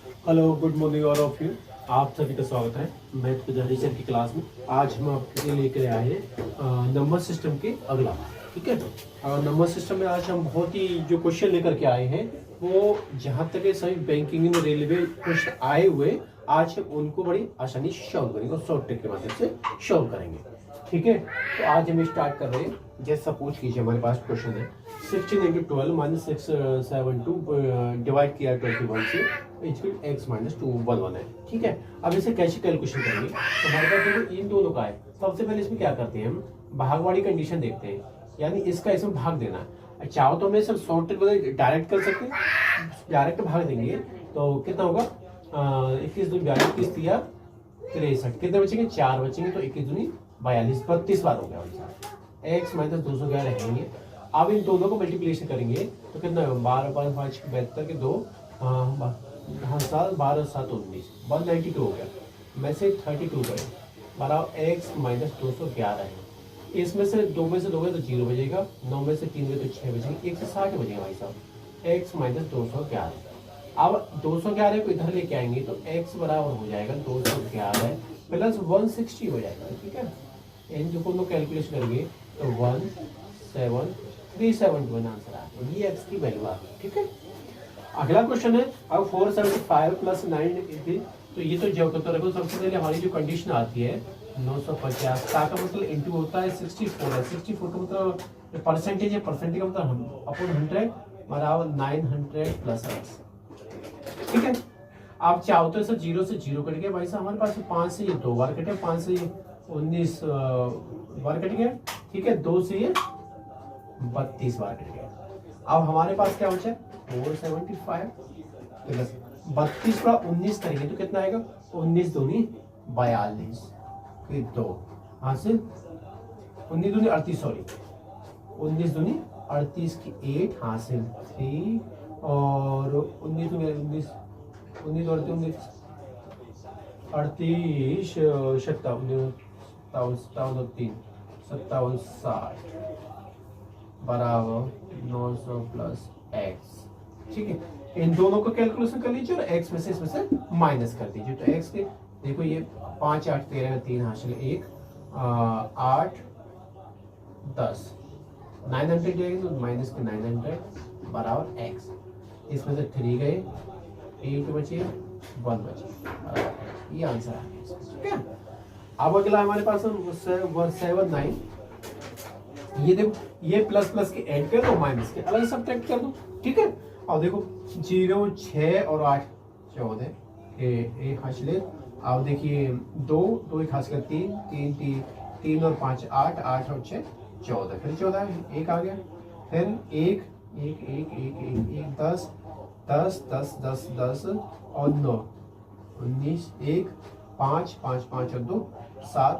Hello, good morning all of you. आप सभी का स्वागत है मैथ विद हरीसर की क्लास में। आज हम आपके लिए लेकर आए हैं नंबर सिस्टम के अगला भाग। ठीक है, नंबर सिस्टम में आज हम बहुत ही जो क्वेश्चन लेकर के आए हैं वो जहाँ तक सभी बैंकिंग में रेलवे क्वेश्चन आए हुए, आज हम उनको बड़ी आसानी से सॉल्व करेंगे और शॉर्ट ट्रिक के माध्यम से सॉल्व करेंगे। ठीक है, तो आज हम स्टार्ट कर रहे हैं। जैसे सपोज कीजिए हमारे पास क्वेश्चन है 16 इंटू 12 माइनस 672 डिवाइड किया 21 से इक्वल एक्स माइनस 211 है। ठीक है, अब इसे कैसे कैलकुलेशन करेंगे? तो हमारे पास देखो इन दोनों का है। सबसे पहले इसमें क्या करते हैं, हम भाग वाली कंडीशन देखते हैं, यानी इसका इसमें भाग देना है। चाहो तो हमें सब शॉर्ट ट्रिक डायरेक्ट कर सकते हैं, डायरेक्ट भाग देंगे तो कितना होगा 21 दूनी 42, 21 दिया 63, कितने बचेंगे 4 बचेंगे, तो 21 दूनी 42, 32 बार हो गया भाई साहब। एक्स माइनस 211 रहेंगे। अब इन दोनों को मल्टीप्लिकेशन करेंगे तो कितना होगा 12 5 5 72 के 2 7 12 7 19 192 हो गया। में से 32 करें बराबर एक्स माइनस 211 है। इसमें से 2 में से 2 गए तो 0 बचेगा, 9 में से 3 गए तो 6 बचेंगे, 160 बचेगा भाई साहब। X minus 211। अब 211 को इधर लेके आएंगे तो x बराबर हो जाएगा 211 प्लस 160 हो जाएगा। ठीक है, इन दोनों कैलकुलेशन करेंगे तो 17371 आंसर आ गया। ये x की वैल्यू आ गई। ठीक है, अगला क्वेश्चन है अब 475 प्लस 9, तो ये तो जब तो रखो सबसे पहले हमारी जो कंडीशन आती है 950 का मतलब इंटू होता है 64 है। 64 का मतलब परसेंटेज है, परसेंटेज का मतलब अपॉन 100 बराबर 900 प्लस एक्स। ठीक है, आप चाहो तो सर 0 से 0 कट गया भाई साहब, हमारे पास 5 से ये 2 बार कटे, 5 से ये 19 बार कट गया। ठीक है, 2 से ये 32 बार कट गया। अब हमारे पास क्या बचा 475 प्लस 32 का 19 करेंगे तो कितना आएगा 19 दूनी 42, फिर 2 हासिल 19 दूनी 38, सॉरी 19 दूनी 38 की 8 हासिल 3 और 19 दूनी 19 19 और 19 38 57 3 57 60 बराबर 900 प्लस एक्स। ठीक है, इन दोनों को कैलकुलेशन कर लीजिए और एक्स में से इसमें से माइनस कर दीजिए। तो एक्स के देखो ये 5 8 13 में 3 हासिल 1 8 10 900 जाएगी तो माइनस के 900 बराबर एक्स। इसमें से 3 गए 8 बचे 1 बचे, ये आंसर आ गया। ठीक है, अब अगला हमारे पास 7 9, ये देखो ये प्लस प्लस के ऐड कर दो, माइनस के अलग सब्ट्रैक्ट कर दो। ठीक है, और देखो 0 6 और 8 14 एक हासिल। अब देखिए 2 2 एक हासिल 3 3 3 3 और 5 8 8 और 6 14, फिर 14 एक आ गया, फिर 1 1 1 1 1 1 10 10 10 10 10 और 9 19 1 5 5 5 और 2 7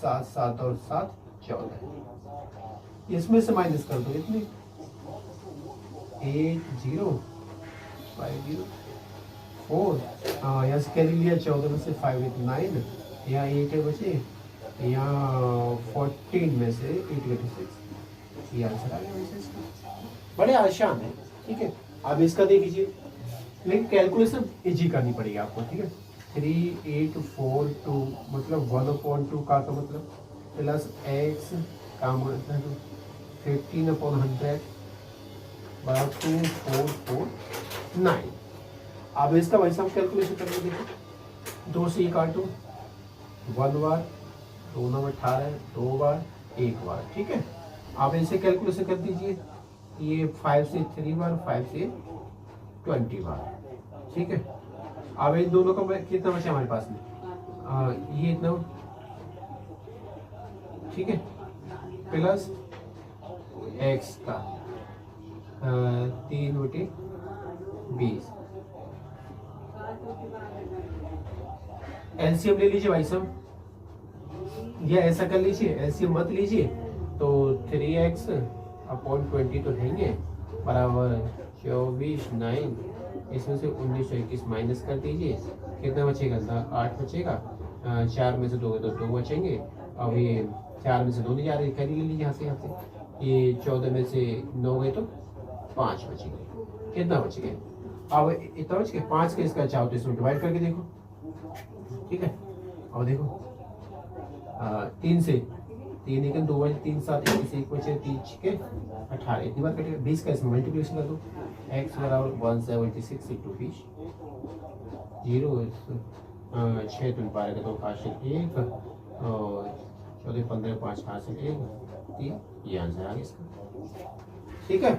7 7 और 7 14। इसमें से माइनस कर दो, इतने 8 0 5 0 4, यहाँ से कैरी लिया 14 में से 5 8 9, यहाँ 8 बचे, यहाँ 14 में से 8 26, ये आंसर आ गया। बड़े आसान है। ठीक है, अब इसका देख लीजिए, लेकिन कैलकुलेशन इजी करनी पड़ेगी आपको। ठीक है, 3 8 4 2 मतलब 1/2 का मतलब प्लस एक्स का मतलब 15/100 बराबर 2449। अब इसका वैसा हम कैलकुलेशन करके देखो, 2 से ये काटो 1 बार, 2 9 18 2 बार 1 बार। ठीक है, आप इसे कैलकुलेशन कर दीजिए, ये 5 से 3 बार 5 से 20 बार। ठीक है, अब इन दोनों का कितना बचा हमारे पास में ये इतना। ठीक है, प्लस एक्स का 3/20। एलसीएम ले लीजिए भाई साहब, या ऐसा कर लीजिए एलसीएम मत लीजिए, तो 3x अपॉन 20 तो रहेंगे बराबर 24 9, इसमें से 1921 माइनस कर दीजिए, कितना बचेगा 8 बचेगा, 4 में से 2 तो 2 बचेंगे। अब ये 4 में से 2 नहीं जा रहे, करी ले लीजिए यहाँ से, ये 14 में से 9 गए तो 5 बचेंगे, कितना बचेगा अब इतना बच के 5 के इसका चाहो तो इसमें डिवाइड करके देखो, ठीक है। अब देखो 3 से 3 एक 2 बचे 3 7 21 1 बचे 3 के 18 इतनी बार कटेगा। 20 का इसमें मल्टीप्लिकेशन कर दो, x बराबर 176 इंटू 20 0 6 तुम पारे का 2 हासिल 1 और 14 15 5 हासिल 1 3, ये आंसर आ गया इसका, ठीक है।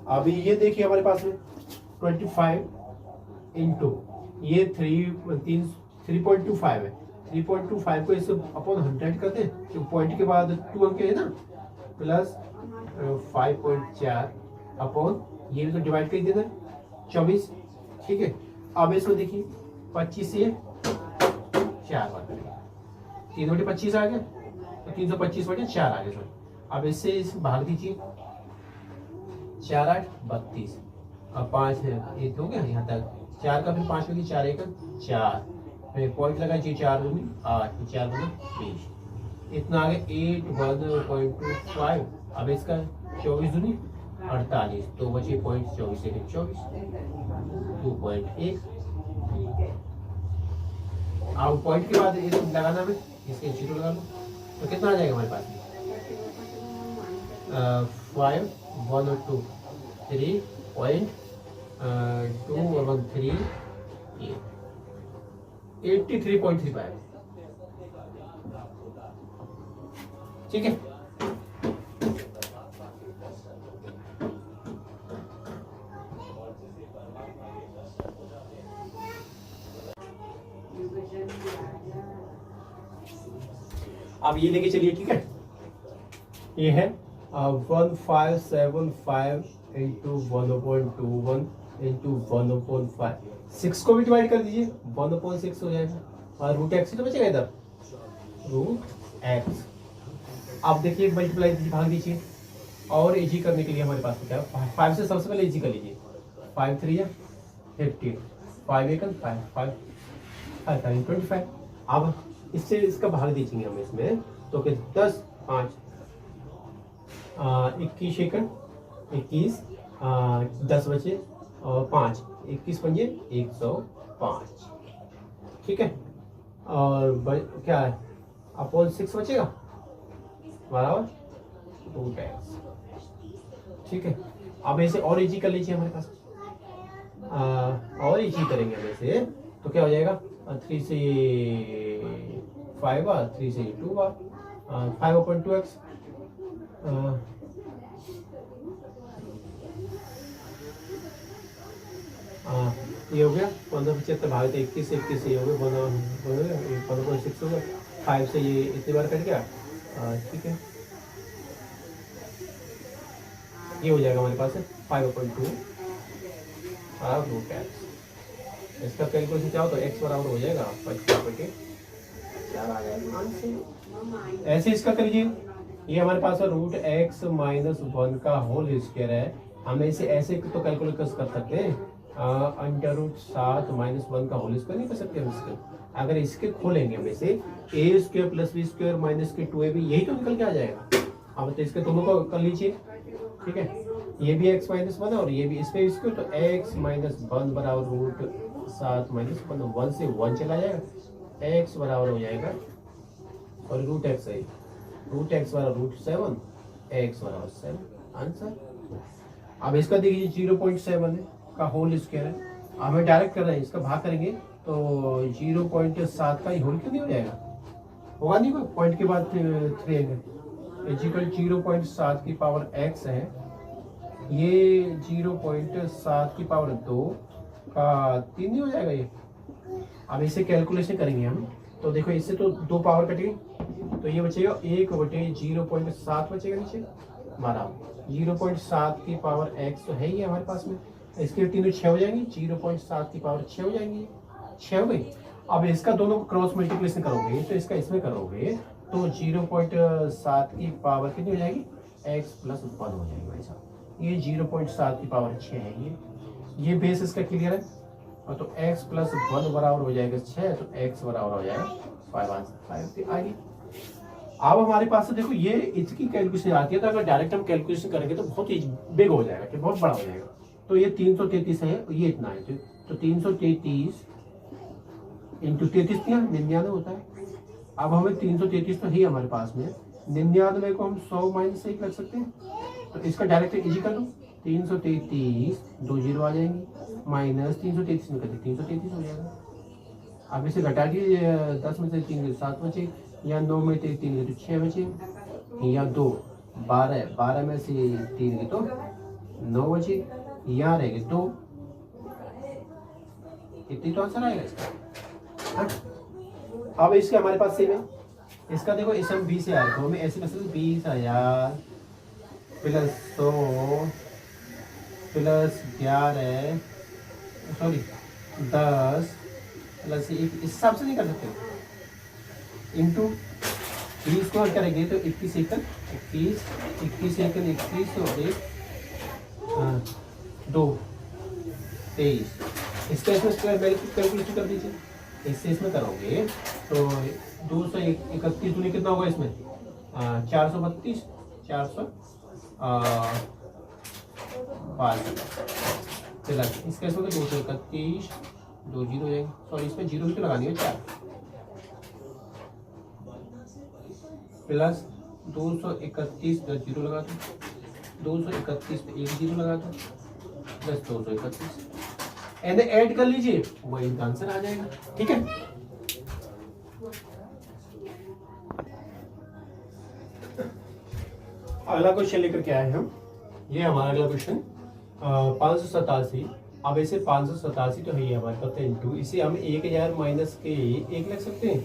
अभी ये देखिए हमारे पास में 25 इंटू ये 3.25 है, 3.25 को इसे अपॉन 100 करते हैं, तो पॉइंट के बाद 2 अंक है ना, प्लस 5.4 अपॉन ये भी तो डिवाइड कर देना 24, ठीक है। अब इसमें देखिए 25 से 4 बार करेंगे, 3/25 आ गया, तो 325/4 आ गया। अब इससे इसे भाग दीजिए, 4 8 32 और 5 है ये हो गया यहाँ तक, 4 का फिर 5 होगी 4 1 4, फिर पॉइंट लगा चाहिए 4 दूनी 8 4 दूनी 20, इतना आ गया 81.25। अब इसका 24 दूनी 48, तो बचे पॉइंट 24 1 24 2.1। अब पॉइंट के बाद इस लगाना में इसके 0 लगा लो, तो कितना आ जाएगा हमारे पास में 5 1 और 2 3.2 और 1 3 83.35, ठीक है। अब ये लेके चलिए, ठीक है। ये है 1575 इंटू 1/21 इंटू 1/5, 6 को भी डिवाइड कर दीजिए 1/6 हो जाएगा, और रूट एक्स तो बचेगा इधर रूट एक्स। अब देखिए मल्टीप्लाई भाग दीजिए, और इजी करने के लिए हमारे पास क्या है 5 से सबसे पहले इजी कर लीजिए, 5 3 15 5 1 5 5 25। अब इससे इसका भाग दीजिए हम इसमें, तो कि 10 5 21 एकड़ 21 10 बचे और 5 21 पंजे 105, ठीक है। और क्या है अपॉन 6 बचेगा बराबर रूट एक्स, ठीक है। अब ऐसे और इजी कर लीजिए हमारे पास, और इजी करेंगे हम ऐसे, तो क्या हो जाएगा 3 से 5 बार 3 से 2 बार 5/2x, ये हो गया 15 भाग 21 से 21 ये हो गया 15.6 हो गया, 5 से ये इतनी बार कट गया, ठीक है। ये हो जाएगा हमारे पास 5/2 रूट एक्स। इसका कैलकुलेशन क्या हो तो x बराबर हो जाएगा 25/4 आ जाएगा आंसर। ऐसे इसका करिए, ये हमारे पास रूट एक्स माइनस 1 का होल स्क्वायर है, हम इसे ऐसे तो कैलकुलेट कर सकते हैं, अंडर रूट 7 माइनस 1 का होल स्क्वायर नहीं कर सकते हम इसके। अगर इसके खोलेंगे हम इसे a square plus B square minus के 2ab, यही तो निकल के आ जाएगा। अब तो इसके दोनों को कर लीजिए, ठीक है। ये भी x माइनस 1 और ये भी इस पे स्क्वायर, तो x माइनस 1 बराबर रूट 7 माइनस 1 से 1 चला जाएगा, x बराबर हो जाएगा और रूट एक्स है रूट एक्स बराबर रूट 7 x बराबर 7 आंसर। अब इसका देखिए 0.7 का होल स्क्वायर है, हमें डायरेक्ट कर रहे हैं, इसका भाग करेंगे तो 0.7 का ही होल क्यों नहीं हो जाएगा, होगा नहीं, कोई पॉइंट के बाद 3 है इक्वल 0.7 की पावर x है, ये 0.7 की पावर 2 का 3 नहीं हो जाएगा ये। अब इसे कैलकुलेशन करेंगे हम, तो देखो इससे तो 2 पावर कटेगी, तो ये बचेगा 1/0.7 बचेगा नीचे बराबर 0.7 की पावर x तो है ही हमारे पास में, इसके तीनों 6 हो जाएंगी, 0.7 की पावर 6 हो जाएंगी, 6 हो गई। अब इसका दोनों को क्रॉस मल्टीप्लिकेशन करोगे तो इसका इसमें करोगे तो 0.7 की पावर कितनी हो जाएगी x प्लस 1 हो जाएगी भाई साहब, ये 0.7 की पावर 6 है, ये बेस इसका क्लियर है, और तो x प्लस 1 बराबर हो जाएगा 6, तो x बराबर हो जाएगा 5 आंसर 5 आएगी। अब हमारे पास देखो ये इसकी कैलकुलेशन आती है, तो अगर डायरेक्ट हम कैलकुलेशन करेंगे तो बहुत ही बिग हो जाएगा, कि बहुत बड़ा हो जाएगा, तो ये 333 है, ये इतना है, तो 333 इंटू 33 क्या 99 होता है। अब हमें 333 तो है हमारे पास में, 99 को हम 100 माइनस 1 रख सकते हैं, तो इसका डायरेक्ट इजी कर दो, 333 2 जीरो आ जाएंगे, माइनस 333 निकल 333 हो जाएगा। अब इसे घटा दीजिए, 10 में से 3 7 बचे, या 9 में से 3 तो 6 बचे, या 2 12 में से 3 के तो 9 बचे, यहाँ रहेंगे 2, इतनी तो आंसर आएगा इसका। हाँ? अब इसके हमारे पास सेम है, इसका देखो इस हम 20 हजार तो हमें ऐसे कर सकते 20,000 प्लस 100 प्लस 11 सॉरी 10 प्लस 1 इस हिसाब से नहीं कर सकते, इंटू 20 को करेंगे तो 21 एकड़ 21 एकड़ 21 और 1 2 23, इसका इसमें स्क्वायर कैलकुलेशन कर दीजिए, इससे इसमें करोगे तो 231 दूनी कितना होगा इसमें 432 चला, इसका इसमें 231 2 जीरो जाएंगे, सॉरी इसमें जीरो भी तो लगानी है 4 प्लस 231 10 जीरो लगा दो, 231 पे 1 जीरो लगा दो, प्लस 231 एंड ऐड कर लीजिए, वही इनका आंसर आ जाएगा। ठीक है, अगला क्वेश्चन लेकर के आए हम, ये हमारा अगला क्वेश्चन 587। अब ऐसे 587 तो है हमारे पास इंटू, इसे हम 1000 माइनस के 1 लिख सकते हैं,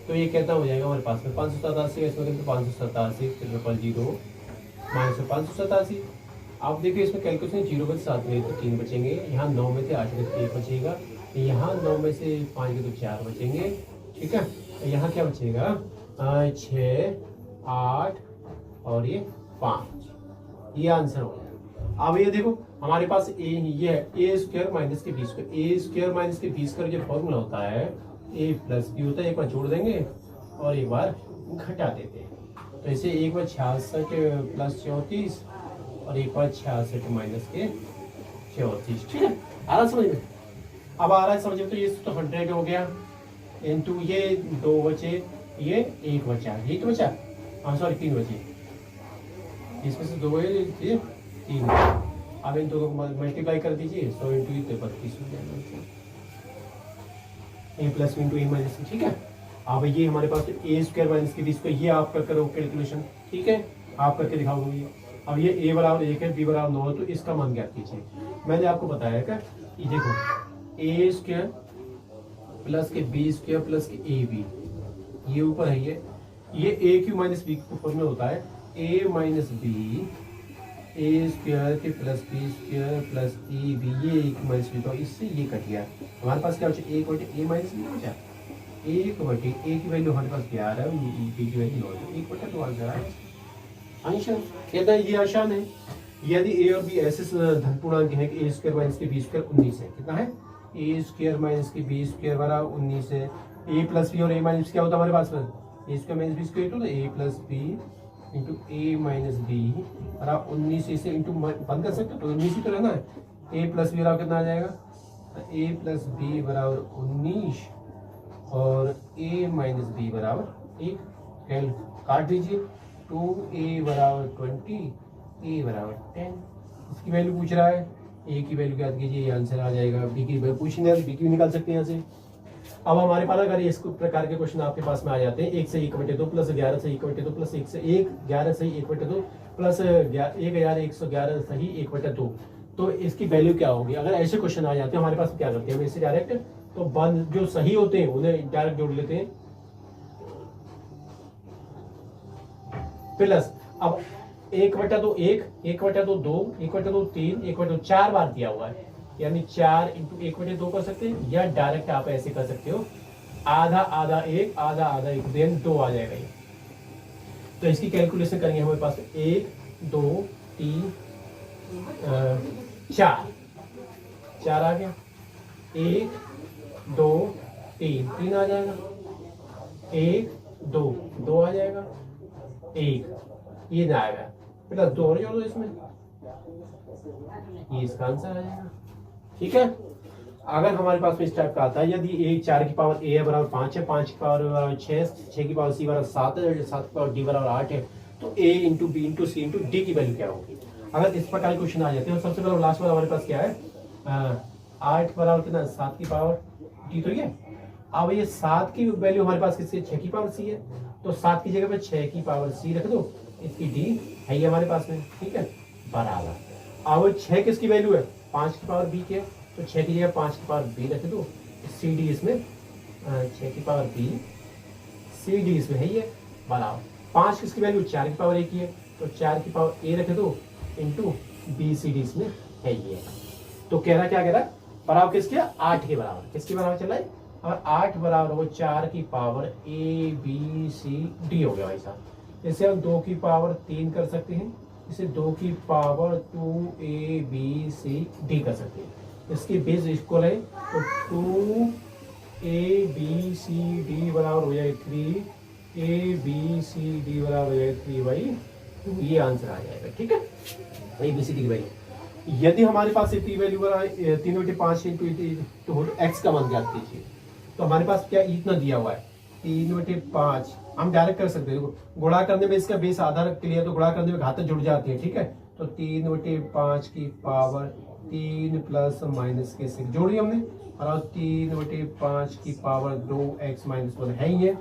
तो ये कितना हो जाएगा हमारे पास में 587 इसमें 587 ट्रिपल जीरो माइनस 587। आप देखिए इसमें कैलकुलेशन 0 में 7 में तो 3 बचेंगे, यहाँ 9 में से 8 में से 1 बचेगा, यहाँ 9 में से 5 के तो 4 बचेंगे। ठीक है, यहाँ क्या बचेगा 6 8 और ये 5, ये आंसर हो जाएगा। अब ये देखो हमारे पास ये ए स्क्वायर माइनस के बी स्क्वायर, ए स्क्वायर माइनस के बी स्क्वायर जो फॉर्मूला होता है ए प्लस बी होता है, एक बार जोड़ देंगे और एक बार घटा देते हैं, तो इसे एक बार 66 प्लस 34 और एक बार 66 माइनस के 34। ठीक है, आ रहा समझ में, अब आ रहा है समझ में, तो ये तो 100 हो गया इंटू ये 2 बचे, ये 1 बचा, यही तो बचा, हाँ सॉरी 3 बचे, इसमें से 2 है 3, अब इन दोनों को मल्टीप्लाई कर दीजिए, 100 इंटू 32 हो जाएगा, ए प्लस इंटू ए माइनस। ठीक है, अब ये हमारे पास ए स्क्वायर माइनस के बी स्क्वायर, ये आप कर करो कैलकुलेशन। ठीक है, आप करके दिखाओगे ये। अब ये ए बराबर 1 है, बी बराबर 9 है, तो इसका मान ज्ञात कीजिए। मैंने आपको बताया क्या, ये देखो ए स्क्वायर प्लस के बी स्क्वायर प्लस के ए बी, ये ऊपर है, ये ए क्यू माइनस बी के फॉर्म में होता है, A minus B A square के plus B square plus A B, ये एक माइनस बी, तो इससे ये कट गया, हमारे पास क्या बचा 1 बटे ए माइनस बी बचा, 1 बटे ए की वैल्यू हमारे पास 11 है, बी की वैल्यू 9 है, 1 बटे 2 आ जाएगा आंसर। कहता है ये आसान है, यदि ए और बी ऐसे धन पूर्णांक है कि ए स्क्वायर माइनस के बी स्क्वायर 19 है, कितना है ए स्क्वायर माइनस के बी स्क्वायर बराबर 19 है, ए प्लस बी और ए माइनस क्या होता है हमारे पास में, ए स्क्वायर माइनस बी स्क्वायर तो ए प्लस बी इंटू ए माइनस बी बराबर 19, से इंटू बंद कर सकते तो 19 ही तो रहना है, ए प्लस बी बराबर कितना आ जाएगा, ए प्लस बी बराबर 19 और ए माइनस बी बराबर 1, काट दीजिए, 2a बराबर 20 ए बराबर 10, इसकी वैल्यू पूछ रहा है, ए की वैल्यू याद कीजिए, ये आंसर आ जाएगा, बी की वैल्यू पूछ नहीं, बी की भी निकाल सकते हैं यहाँ से। अब हमारे पास अगर इस प्रकार के क्वेश्चन आपके पास में आ जाते हैं, 1 से 1 बटे 2 प्लस 11 से 1 बटे 2 प्लस 1 से 1 11 से 1 बटे 2 प्लस 1111 सही 1 बटे 2, तो इसकी वैल्यू क्या होगी। अगर ऐसे क्वेश्चन आ जाते हैं हमारे पास क्या करते हैं, हम इससे डायरेक्ट तो बंद जो सही होते हैं उन्हें डायरेक्ट जोड़ लेते हैं, प्लस अब 1 बटा 2 1 1 बटा 2 2 1 बटा 2 3 1 बटा 2 4 बार दिया हुआ है, यानी 4 इंटू 1 बटे 2 कर सकते हैं, या डायरेक्ट आप ऐसे कर सकते हो आधा आधा 1 आधा आधा 1 देन 2 आ जाएगा ये। तो इसकी कैलकुलेशन करेंगे हमारे पास 1 2 3 4 आ गया, 1 2 3 आ जाएगा, 1 2 आ जाएगा, 1 ये ना आएगा, प्लस 2 और जोड़ दो इसमें ये इसका आंसर आ जाएगा। ठीक है, अगर हमारे पास में इस टाइप का आता है, यदि ए 4 की पावर ए बराबर 5 है, 5 की पावर बराबर 6, 6 की पावर सी बराबर 7 है, 7 की पावर डी बराबर 8 है, तो ए इंटू बी इंटू सी इंटू डी की वैल्यू क्या होगी? अगर इस प्रकार क्वेश्चन आ जाते हैं, सबसे पहले लास्ट में हमारे पास क्या है, 8 बराबर कितना, 7 की पावर डी, तो ये अब ये 7 की वैल्यू हमारे पास किसकी, 6 की पावर सी है, तो 7 की जगह पे 6 की पावर सी रख दो, इसकी डी है ये हमारे पास में। ठीक है, बराबर अब 6 किसकी वैल्यू है, 5 की पावर बी की है, तो 6 की जगह 5 की पावर बी रख दो, सी डी इसमें 6 की पावर बी, सी डी इसमें है ये, बराबर 5 किसकी वैल्यू, 4 की पावर ए की है, तो 4 की पावर ए रख दो इंटू बी सी डी इसमें है ये। तो कह रहा क्या कह रहा है, बराबर किसके, 8 के बराबर, किसके बराबर चल रहा है, और 8 बराबर वो 4 की power A B C D हो गया भाई साहब। इसे हम 2 की पावर 3 कर सकते हैं, इसे 2 की power 2 A B C D कर सकते हैं, इसकी बेस इक्वल है, तो 2 ए बी सी डी बराबर हो जाएगा 3, ए बी सी डी बराबर हो जाएगा 3/2, ये आंसर आ जाएगा। ठीक है, ए बी सी डी की वैल्यू, यदि हमारे पास इतनी वैल्यू 3/5 इंटू एक्स का मान ज्ञात कीजिए, तो हमारे पास क्या इतना दिया हुआ है 3/5, हम डायरेक्ट कर सकते हैं, गुणा करने में इसका बेस आधा के लिए, तो गुणा करने में घात जुड़ जाती है। ठीक है, तो 3/5 की पावर 3 प्लस माइनस के 6 जोड़ी हमने, और 3/5 की पावर 2x माइनस 1 है ही है,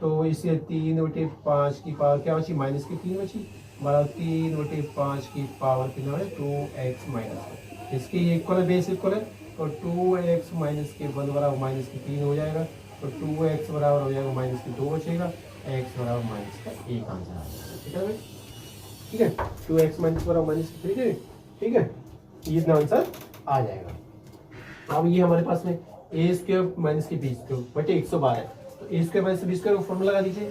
तो इसे 3/5 की पावर क्या बची, माइनस की 3 बची, बराबर 3/5 की पावर कितना है, 2x माइनस 1, इसके ये इक्वल है, बेस इक्वल है, तो 2x माइनस के 1 बराबर माइनस की 3 हो जाएगा, तो 2x बराबर हो जाएगा माइनस की 2 बचेगा, x बराबर माइनस का 1 आंसर आ जाएगा। ठीक है भाई, ठीक है, 2x माइनस बराबर माइनस की 3 है। ठीक है, ये इतना आंसर आ जाएगा। अब ये हमारे पास में ए स्क्वायर माइनस की बी स्क्वायर बटे 112 है, तो ए स्क्वायर माइनस बी स्क्वायर को फॉर्मूला लगा दीजिए,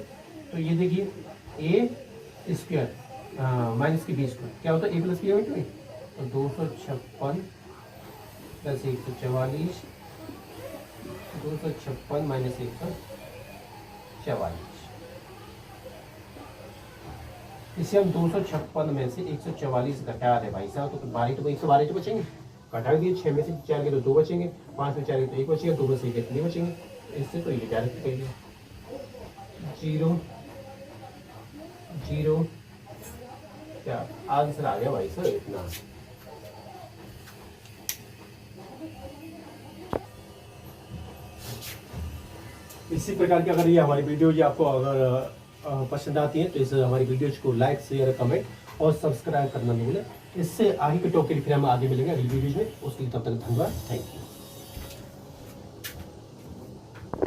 तो ये देखिए ए स्क्वायर माइनस की बी स्क्वायर क्या होता है, ए प्लस बी है, तो 256 प्लस 144, 256 माइनस 144, इसे हम 256 में से 144 घटा दे भाई साहब, तो 112 तो बचेंगे, घटा दिए, 6 में से 4 के तो 2 बचेंगे, 5 में 4 के तो 1 बचेगा, 2 में से 1 कितने बचेंगे, इससे तो ये डायरेक्ट करिए 0 0, क्या आंसर आ गया भाई साहब इतना। इसी प्रकार की अगर ये हमारी वीडियो जी आपको अगर पसंद आती है, तो इस हमारी वीडियोज को लाइक शेयर कमेंट और सब्सक्राइब करना नहीं भूलें। इससे आगे के टॉपिक फिर हम आगे मिलेंगे अगली वीडियोज में, उसके लिए तब तक धन्यवाद, थैंक यू।